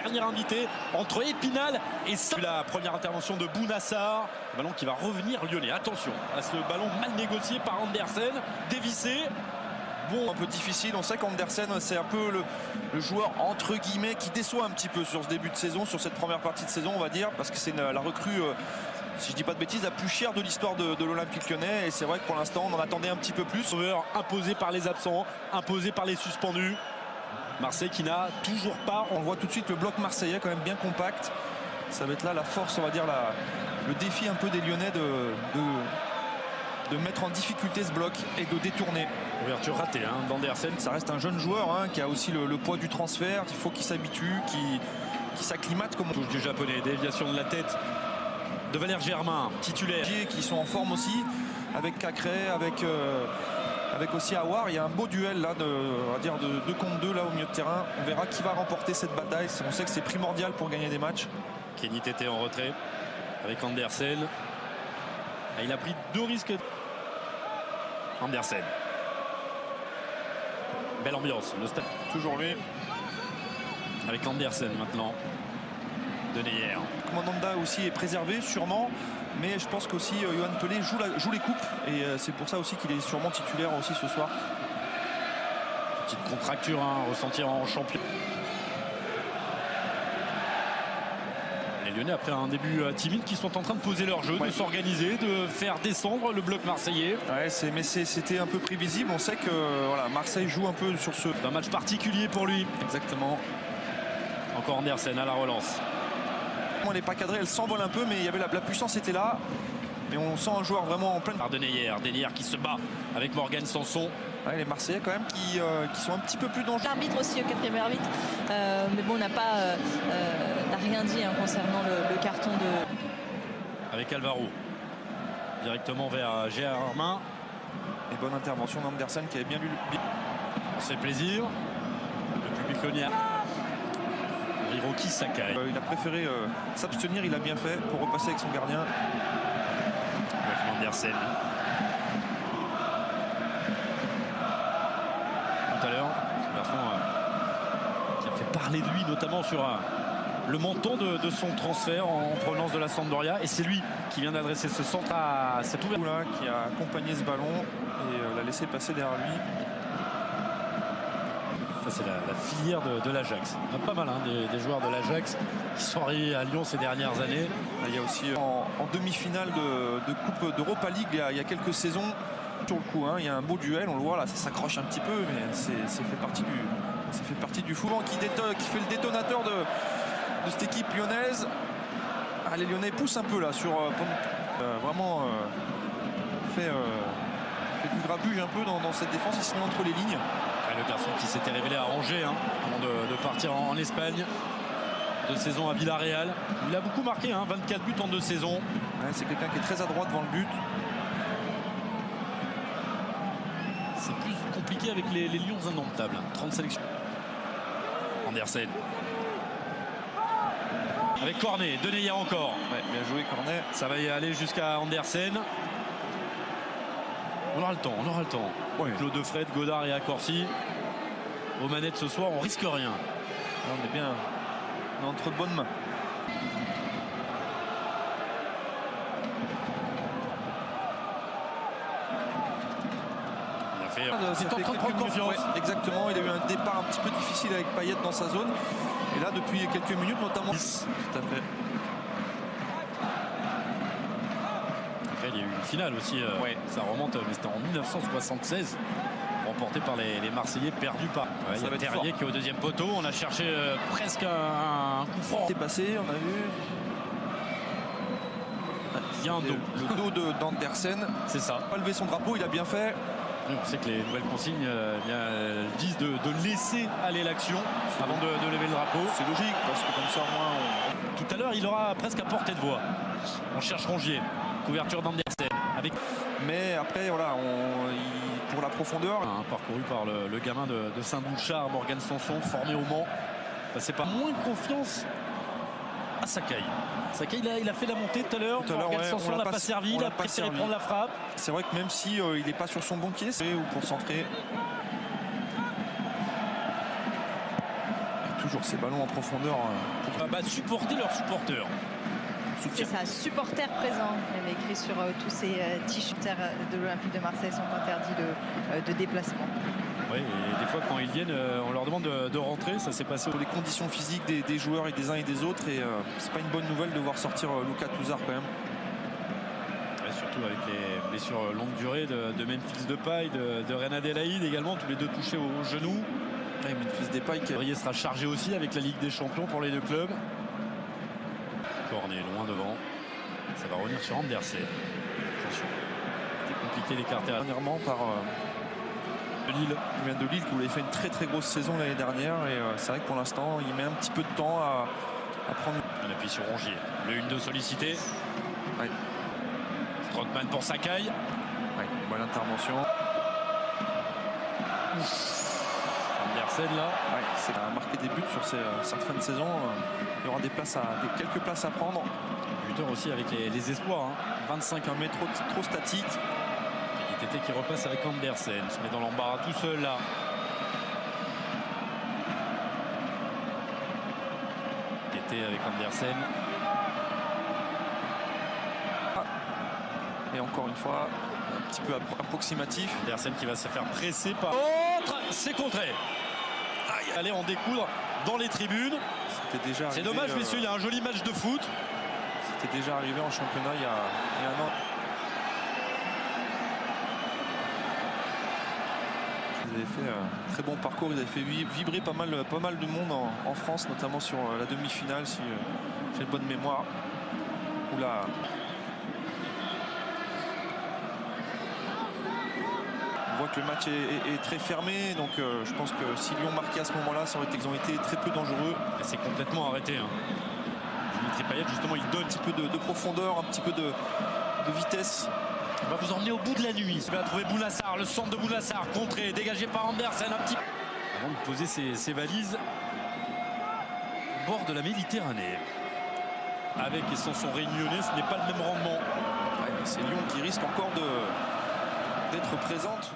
dernier invité entre Épinal et ça. La première intervention de Bounassar, le ballon qui va revenir lyonnais. Attention à ce ballon mal négocié par Andersen, dévissé. Bon, un peu difficile, on sait qu'Andersen c'est un peu le joueur entre guillemets qui déçoit un petit peu sur ce début de saison, sur cette première partie de saison on va dire, parce que c'est la recrue, si je dis pas de bêtises, la plus chère de l'histoire de l'Olympique Lyonnais, et c'est vrai que pour l'instant on en attendait un petit peu plus. Sauveur imposé par les absents, imposé par les suspendus. Marseille qui n'a toujours pas... On voit tout de suite le bloc marseillais quand même bien compact, ça va être là la force, on va dire le défi un peu des Lyonnais de mettre en difficulté ce bloc et de détourner. Ouverture ratée d'Andersen. Ça reste un jeune joueur qui a aussi le poids du transfert. Il faut qu'il s'habitue, qu'il s'acclimate. Comme touche du japonais, déviation de la tête de Valère Germain, titulaire. Qui sont en forme aussi, avec Cacré, avec aussi Aouar. Il y a un beau duel là, on va dire de 2 contre 2 là au milieu de terrain. On verra qui va remporter cette bataille. On sait que c'est primordial pour gagner des matchs. Kenny Tété en retrait avec Andersen. Il a pris 2 risques. Andersen. Belle ambiance. Le stade. Toujours lui. Avec Andersen maintenant. Denayer. Commandanda aussi est préservé sûrement. Mais je pense qu'aussi Yohan Pelé joue les coupes. Et c'est pour ça aussi qu'il est sûrement titulaire aussi ce soir. Petite contracture ressentir en champion. Les Lyonnais, après un début timide, qui sont en train de poser leur jeu, de s'organiser, de faire descendre le bloc marseillais. Ouais, mais c'était un peu prévisible. On sait que voilà, Marseille joue un peu sur ce... C'est un match particulier pour lui. Exactement. Encore Andersen à la relance. Elle n'est pas cadrée, elle s'envole un peu, mais il y avait la puissance était là. Mais on sent un joueur vraiment en pleine... Denayer qui se bat avec Morgan Sanson. Ouais, les Marseillais quand même qui sont un petit peu plus dangereux. L'arbitre aussi, au 4e arbitre. Mais bon, on n'a rien dit concernant le carton de... Avec Alvaro. Directement vers Germain. Et bonne intervention d'Andersen qui avait bien lu le... On se fait plaisir. Le public lyonnais. Hiroki Sakai. Il a préféré s'abstenir, il a bien fait pour repasser avec son gardien. Avec Andersen. Tout à l'heure, ce garçon qui a fait parler de lui, notamment sur le montant de son transfert en provenance de la Sampdoria. Et c'est lui qui vient d'adresser ce centre à cet ouverture. Qui a accompagné ce ballon et l'a laissé passer derrière lui. Ça, c'est la filière de l'Ajax. Il y en a pas mal des joueurs de l'Ajax qui sont arrivés à Lyon ces dernières années. Il y a aussi en demi-finale de Coupe d'Europa League il y a quelques saisons. Sur le coup, il y a un beau duel, on le voit là, ça s'accroche un petit peu, mais ça fait partie du foot qui fait le détonateur de cette équipe lyonnaise. Les Lyonnais poussent un peu là sur vraiment fait du grabuge un peu dans cette défense, il se met entre les lignes. Le garçon qui s'était révélé à Angers avant de partir en Espagne. 2 saisons à Villarreal. Il a beaucoup marqué, 24 buts en 2 saisons. Ouais, c'est quelqu'un qui est très adroit devant le but. C'est plus compliqué avec les Lions indomptables. 30 sélections. Andersen. Avec Cornet, Denayer encore. Ouais, bien joué Cornet. Ça va y aller jusqu'à Andersen. On aura le temps, Ouais. Claude Defred, Godard et Accorsi. Aux manettes ce soir, on risque rien. On est bien entre de bonnes mains. Il a fait c'est en train de prendre confiance. Ouais, exactement, il a eu un départ un petit peu difficile avec Payet dans sa zone. Et là, depuis quelques minutes, notamment. Tout à fait. Il y a eu une finale aussi, ça remonte, mais c'était en 1976, remporté par les Marseillais, perdu par il y a Terrier qui est au 2e poteau. On a cherché presque un coup franc. C'est passé, on a vu. Il y a un dos. Le dos d'Andersen. C'est ça. Pas lever son drapeau, il a bien fait. On sait que les nouvelles consignes disent de laisser aller l'action avant de lever le drapeau. C'est logique, parce que comme ça, au moins. Tout à l'heure, il aura presque à portée de voix. On cherche Rongier. Couverture d'Andersen. Mais après, voilà, pour la profondeur. Parcouru par le gamin de Saint-Bouchard, Morgan Sanson, formé au Mans. C'est pas moins de confiance à Sakai. Sakai, il a fait la montée tout à l'heure. Morgan Sanson l'a pas servi, il a préféré prendre la frappe. C'est vrai que même si il n'est pas sur son bon pied, c'est ou pour centrer. toujours ces ballons en profondeur. Supporter leurs supporters. C'est ça, supporters présents. Il avait écrit sur tous ces t-shirts de l'Olympique de Marseille sont interdits de déplacement. Oui, et des fois quand ils viennent, on leur demande de rentrer. Ça s'est passé. Les conditions physiques des joueurs et des uns et des autres. Et c'est pas une bonne nouvelle de voir sortir Lucas Touzard quand même. Ouais, surtout avec les blessures longue durée de Memphis Depay, de Reine Adélaïde également, tous les deux touchés au genou. Ouais, Memphis Depay qui sera chargé aussi avec la Ligue des Champions pour les deux clubs. Cornet loin devant. Ça va revenir sur Andersen. Attention. C'était compliqué d'écarter dernièrement par Lille. Il vient de Lille qui avait fait une très grosse saison l'année dernière. Et c'est vrai que pour l'instant, il met un petit peu de temps à prendre. On appuie sur Rongier. Le 1-2 sollicité. Ouais. Strootman pour Sakai. Ouais, bonne intervention. Andersen là. Ouais, c'est à marquer des buts sur cette fin de saison. Il y aura quelques places à prendre. Buteur aussi avec les espoirs. 25, un mètre trop statique. Tété qui repasse avec Andersen. Se met dans l'embarras tout seul là. Tété avec Andersen. Et encore une fois, un petit peu approximatif. Andersen qui va se faire presser par. C'est contré. Allez en découdre dans les tribunes. C'est dommage, messieurs, il y a un joli match de foot. C'était déjà arrivé en championnat il y a un an. Ils avaient fait un très bon parcours, ils avaient fait vibrer pas mal de monde en France, notamment sur la demi-finale, si j'ai une bonne mémoire. Oula. On voit que le match est très fermé, donc je pense que si Lyon marquait à ce moment-là, ils ont été très peu dangereux. C'est complètement arrêté. Dimitri Payet, justement, il donne un petit peu de profondeur, un petit peu de vitesse. On va vous emmener au bout de la nuit. Il va trouver Bounassar, le centre de Bounassar, contré, dégagé par Andersen un petit peu. Avant de poser ses valises au bord de la Méditerranée. Avec et sans son réunionnais, ce n'est pas le même rendement. Ouais, c'est Lyon qui risque encore d'être présente.